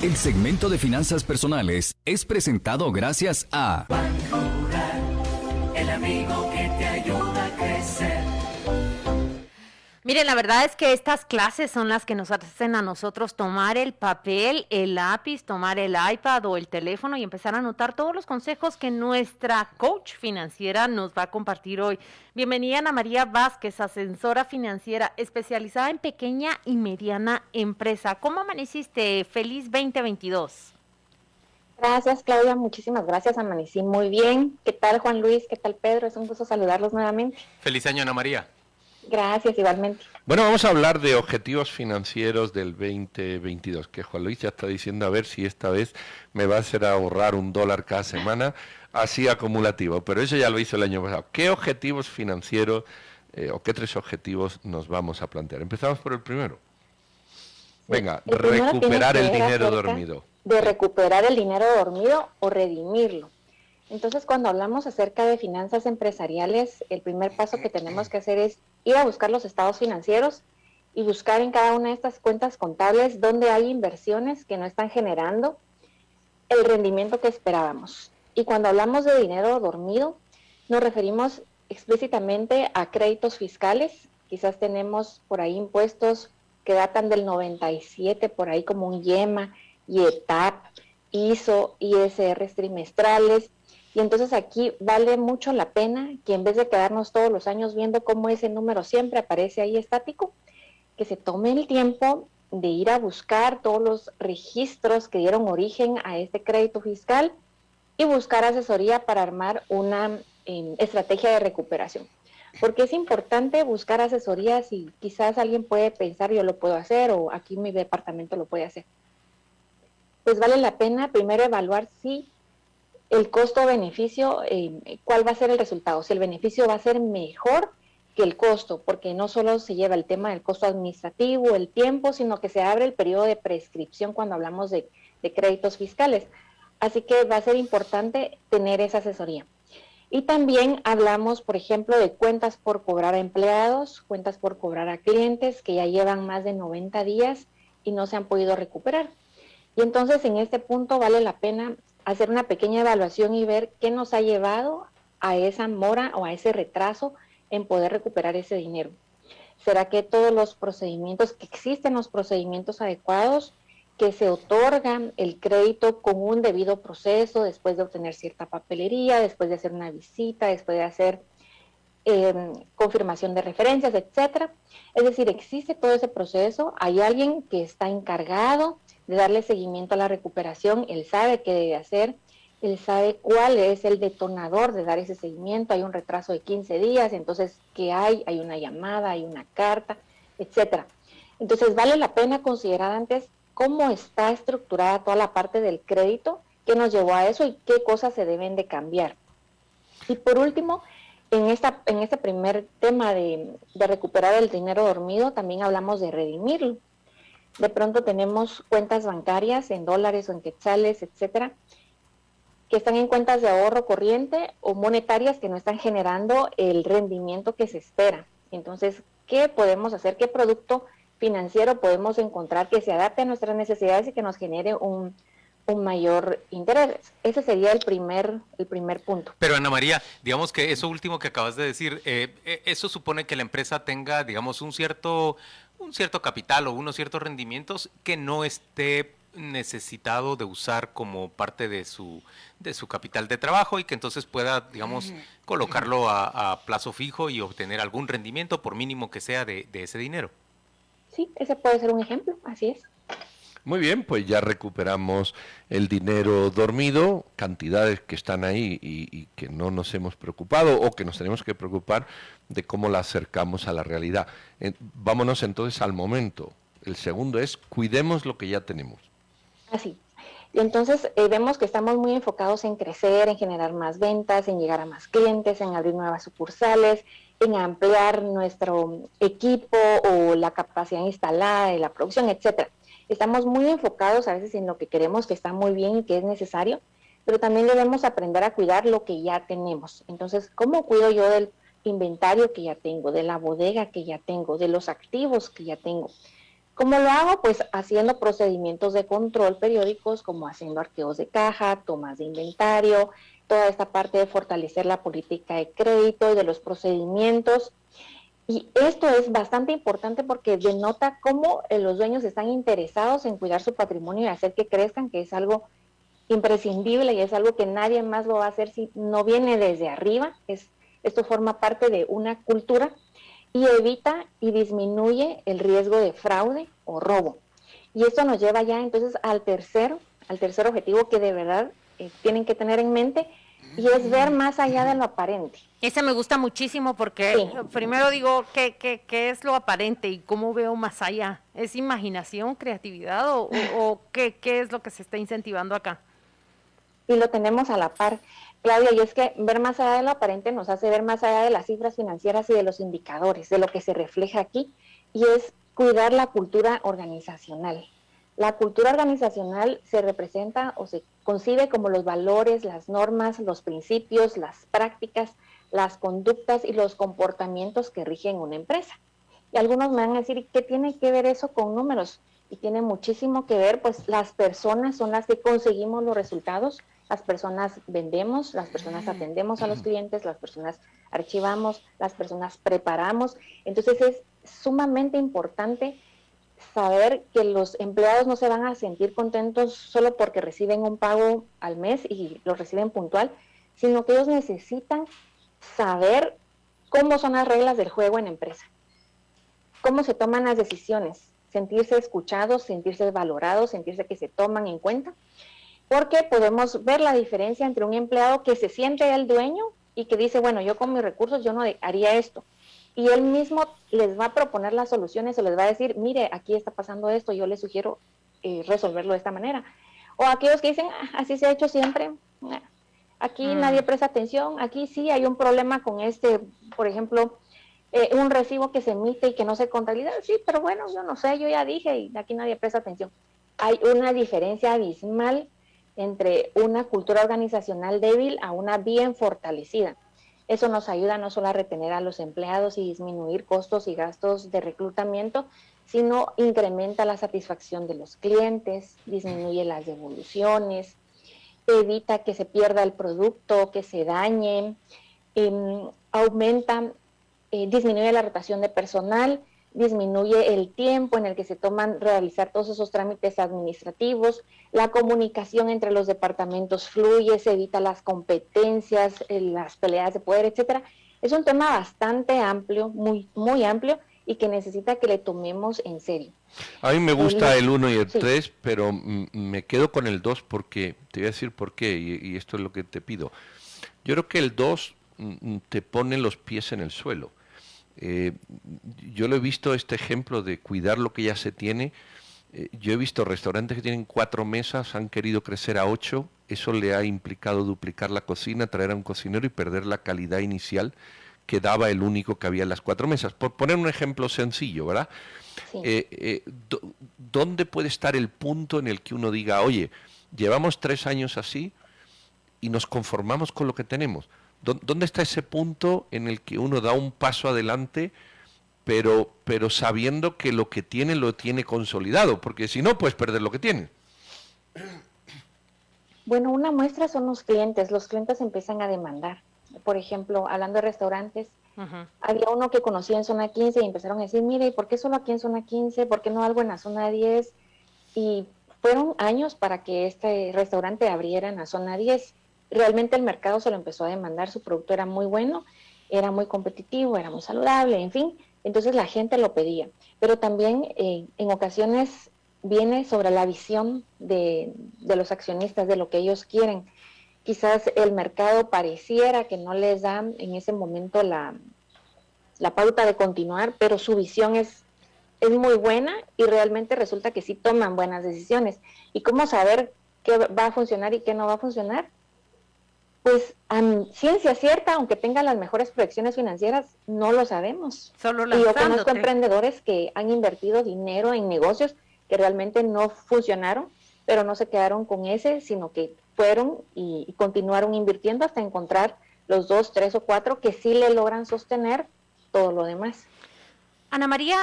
El segmento de finanzas personales es presentado gracias a Banrural, el amigo que te ayuda a crecer. Miren, la verdad es que estas clases son las que nos hacen a nosotros tomar el papel, el lápiz, tomar el iPad o el teléfono y empezar a anotar todos los consejos que nuestra coach financiera nos va a compartir hoy. Bienvenida Ana María Vázquez, asesora financiera especializada en pequeña y mediana empresa. ¿Cómo amaneciste? Feliz 2022. Gracias, Claudia. Muchísimas gracias. Amanecí muy bien. ¿Qué tal, Juan Luis? ¿Qué tal, Pedro? Es un gusto saludarlos nuevamente. Feliz año, Ana María. Gracias, igualmente. Bueno, vamos a hablar de objetivos financieros del 2022, que Juan Luis ya está diciendo a ver si esta vez me va a hacer ahorrar $1 cada semana, así acumulativo, pero eso ya lo hizo el año pasado. ¿Qué objetivos financieros o qué 3 objetivos nos vamos a plantear? Empezamos por el primero. Venga, recuperar el dinero dormido. De recuperar el dinero dormido o redimirlo. Entonces, cuando hablamos acerca de finanzas empresariales, el primer paso que tenemos que hacer es ir a buscar los estados financieros y buscar en cada una de estas cuentas contables donde hay inversiones que no están generando el rendimiento que esperábamos. Y cuando hablamos de dinero dormido, nos referimos explícitamente a créditos fiscales. Quizás tenemos por ahí impuestos que datan del 97, por ahí como un IEMA, IETAP, ISO, ISRs trimestrales. Y entonces aquí vale mucho la pena que en vez de quedarnos todos los años viendo cómo ese número siempre aparece ahí estático, que se tome el tiempo de ir a buscar todos los registros que dieron origen a este crédito fiscal y buscar asesoría para armar una estrategia de recuperación. Porque es importante buscar asesorías y quizás alguien puede pensar yo lo puedo hacer o aquí mi departamento lo puede hacer. Pues vale la pena primero evaluar si el costo-beneficio, cuál va a ser el resultado, si el beneficio va a ser mejor que el costo, porque no solo se lleva el tema del costo administrativo, el tiempo, sino que se abre el periodo de prescripción cuando hablamos de créditos fiscales. Así que va a ser importante tener esa asesoría. Y también hablamos, por ejemplo, de cuentas por cobrar a empleados, cuentas por cobrar a clientes que ya llevan más de 90 días y no se han podido recuperar. Y entonces en este punto vale la pena hacer una pequeña evaluación y ver qué nos ha llevado a esa mora o a ese retraso en poder recuperar ese dinero. ¿Será que todos los procedimientos, que existen los procedimientos adecuados, que se otorgan el crédito con un debido proceso, después de obtener cierta papelería, después de hacer una visita, después de hacer confirmación de referencias, etcétera? Es decir, existe todo ese proceso, hay alguien que está encargado de darle seguimiento a la recuperación, él sabe qué debe hacer, él sabe cuál es el detonador de dar ese seguimiento, hay un retraso de 15 días, entonces, ¿qué hay? Hay una llamada, hay una carta, etcétera. Entonces, vale la pena considerar antes cómo está estructurada toda la parte del crédito, qué nos llevó a eso y qué cosas se deben de cambiar. Y por último, en este primer tema de recuperar el dinero dormido, también hablamos de redimirlo. De pronto tenemos cuentas bancarias en dólares o en quetzales, etcétera, que están en cuentas de ahorro corriente o monetarias que no están generando el rendimiento que se espera. Entonces, ¿qué podemos hacer? ¿Qué producto financiero podemos encontrar que se adapte a nuestras necesidades y que nos genere un mayor interés? Ese sería el primer punto. Pero Ana María, digamos que eso último que acabas de decir, eso supone que la empresa tenga, digamos, un cierto capital o unos ciertos rendimientos que no esté necesitado de usar como parte de su capital de trabajo y que entonces pueda, digamos, colocarlo a plazo fijo y obtener algún rendimiento, por mínimo que sea, de ese dinero. Sí, ese puede ser un ejemplo, así es. Muy bien, pues ya recuperamos el dinero dormido, cantidades que están ahí y que no nos hemos preocupado o que nos tenemos que preocupar de cómo la acercamos a la realidad. Vámonos entonces al momento. El segundo es cuidemos lo que ya tenemos. Así. Y entonces vemos que estamos muy enfocados en crecer, en generar más ventas, en llegar a más clientes, en abrir nuevas sucursales, en ampliar nuestro equipo o la capacidad instalada de la producción, etcétera. Estamos muy enfocados a veces en lo que queremos, que está muy bien y que es necesario, pero también debemos aprender a cuidar lo que ya tenemos. Entonces, ¿cómo cuido yo del inventario que ya tengo, de la bodega que ya tengo, de los activos que ya tengo? ¿Cómo lo hago? Pues haciendo procedimientos de control periódicos, como haciendo arqueos de caja, tomas de inventario, toda esta parte de fortalecer la política de crédito y de los procedimientos. Y esto es bastante importante porque denota cómo los dueños están interesados en cuidar su patrimonio y hacer que crezcan, que es algo imprescindible y es algo que nadie más lo va a hacer si no viene desde arriba. Esto forma parte de una cultura y evita y disminuye el riesgo de fraude o robo. Y esto nos lleva ya entonces al tercer objetivo que de verdad tienen que tener en mente, y es ver más allá de lo aparente. Ese me gusta muchísimo porque Sí. primero digo, ¿qué es lo aparente y cómo veo más allá? ¿Es imaginación, creatividad o qué es lo que se está incentivando acá? Y lo tenemos a la par, Claudia, y es que ver más allá de lo aparente nos hace ver más allá de las cifras financieras y de los indicadores, de lo que se refleja aquí, y es cuidar la cultura organizacional. La cultura organizacional se representa o se concibe como los valores, las normas, los principios, las prácticas, las conductas y los comportamientos que rigen una empresa. Y algunos me van a decir, ¿qué tiene que ver eso con números? Y tiene muchísimo que ver, pues las personas son las que conseguimos los resultados, las personas vendemos, las personas atendemos a los clientes, las personas archivamos, las personas preparamos. Entonces es sumamente importante saber que los empleados no se van a sentir contentos solo porque reciben un pago al mes y lo reciben puntual, sino que ellos necesitan saber cómo son las reglas del juego en empresa, cómo se toman las decisiones, sentirse escuchados, sentirse valorados, sentirse que se toman en cuenta, porque podemos ver la diferencia entre un empleado que se siente el dueño y que dice, bueno, yo con mis recursos yo no haría esto, y él mismo les va a proponer las soluciones o les va a decir, mire, aquí está pasando esto, yo les sugiero resolverlo de esta manera. O aquellos que dicen, así se ha hecho siempre, aquí nadie presta atención, aquí sí hay un problema con por ejemplo, un recibo que se emite y que no se contabiliza, sí, pero bueno, yo no sé, yo ya dije y aquí nadie presta atención. Hay una diferencia abismal entre una cultura organizacional débil a una bien fortalecida. Eso nos ayuda no solo a retener a los empleados y disminuir costos y gastos de reclutamiento, sino incrementa la satisfacción de los clientes, disminuye las devoluciones, evita que se pierda el producto, que se dañe, disminuye la rotación de personal, disminuye el tiempo en el que se toman realizar todos esos trámites administrativos, la comunicación entre los departamentos fluye, se evita las competencias, las peleas de poder, etcétera. Es un tema bastante amplio, muy, muy amplio, y que necesita que le tomemos en serio. A mí me gusta el 1 y el sí. 3, pero me quedo con el 2 porque, te voy a decir por qué, y esto es lo que te pido. Yo creo que el 2 te pone los pies en el suelo. Yo lo he visto, este ejemplo de cuidar lo que ya se tiene. Yo he visto restaurantes que tienen 4 mesas, han querido crecer a 8, eso le ha implicado duplicar la cocina, traer a un cocinero y perder la calidad inicial que daba el único que había en las 4 mesas. Por poner un ejemplo sencillo, ¿verdad? Sí. ¿Dónde puede estar el punto en el que uno diga, oye, llevamos 3 años así y nos conformamos con lo que tenemos? ¿Dónde está ese punto en el que uno da un paso adelante, pero sabiendo que lo que tiene lo tiene consolidado? Porque si no, puedes perder lo que tiene. Bueno, una muestra son los clientes. Los clientes empiezan a demandar. Por ejemplo, hablando de restaurantes, había uno que conocía en zona 15 y empezaron a decir, mire, ¿por qué solo aquí en zona 15? ¿Por qué no algo en la zona 10? Y fueron años para que este restaurante abriera en la zona 10. Realmente el mercado se lo empezó a demandar, su producto era muy bueno, era muy competitivo, era muy saludable, en fin, entonces la gente lo pedía. Pero también en ocasiones viene sobre la visión de los accionistas, de lo que ellos quieren. Quizás el mercado pareciera que no les da en ese momento la pauta de continuar, pero su visión es muy buena y realmente resulta que sí toman buenas decisiones. ¿Y cómo saber qué va a funcionar y qué no va a funcionar? Pues ciencia cierta, aunque tengan las mejores proyecciones financieras, no lo sabemos. Solo y yo conozco emprendedores que han invertido dinero en negocios que realmente no funcionaron, pero no se quedaron con ese, sino que fueron y continuaron invirtiendo hasta encontrar los 2, 3 o 4 que sí le logran sostener todo lo demás. Ana María,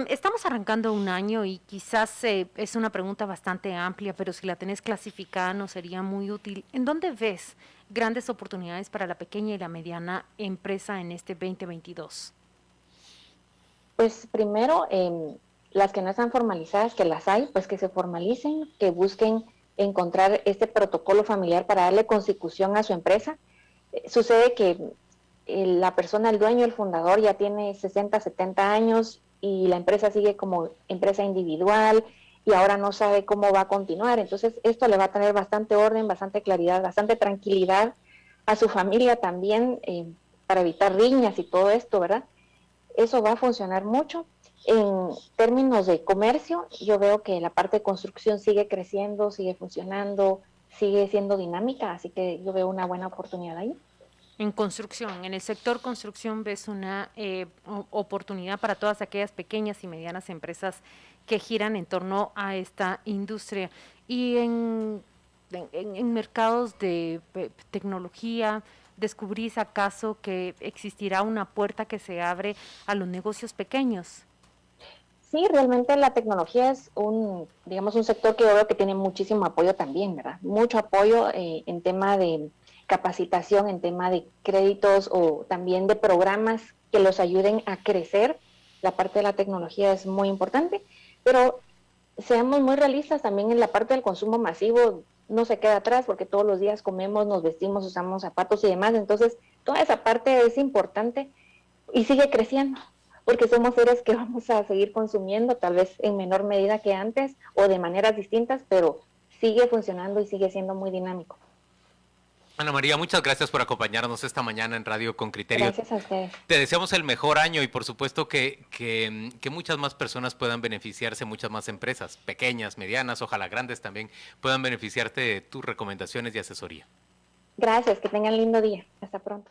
estamos arrancando un año y quizás es una pregunta bastante amplia, pero si la tenés clasificada nos sería muy útil. ¿En dónde ves grandes oportunidades para la pequeña y la mediana empresa en este 2022? Pues primero, las que no están formalizadas, que las hay, pues que se formalicen, que busquen encontrar este protocolo familiar para darle consecución a su empresa. Sucede que la persona, el dueño, el fundador ya tiene 60, 70 años y la empresa sigue como empresa individual y ahora no sabe cómo va a continuar. Entonces esto le va a tener bastante orden, bastante claridad, bastante tranquilidad a su familia también, para evitar riñas y todo esto, ¿verdad? Eso va a funcionar mucho. En términos de comercio, yo veo que la parte de construcción sigue creciendo, sigue funcionando, sigue siendo dinámica, así que yo veo una buena oportunidad ahí. En construcción, en el sector construcción ves una oportunidad para todas aquellas pequeñas y medianas empresas que giran en torno a esta industria. Y en mercados de tecnología, ¿descubrís acaso que existirá una puerta que se abre a los negocios pequeños? Sí, realmente la tecnología es digamos, un sector que yo veo que tiene muchísimo apoyo también, ¿verdad? Mucho apoyo en tema de capacitación, en tema de créditos o también de programas que los ayuden a crecer. La parte de la tecnología es muy importante, pero seamos muy realistas también en la parte del consumo masivo, no se queda atrás porque todos los días comemos, nos vestimos, usamos zapatos y demás, entonces toda esa parte es importante y sigue creciendo, porque somos seres que vamos a seguir consumiendo, tal vez en menor medida que antes o de maneras distintas, pero sigue funcionando y sigue siendo muy dinámico. Ana María, muchas gracias por acompañarnos esta mañana en Radio con Criterio. Gracias a ustedes. Te deseamos el mejor año y por supuesto que muchas más personas puedan beneficiarse, muchas más empresas, pequeñas, medianas, ojalá grandes también, puedan beneficiarte de tus recomendaciones y asesoría. Gracias, que tengan lindo día. Hasta pronto.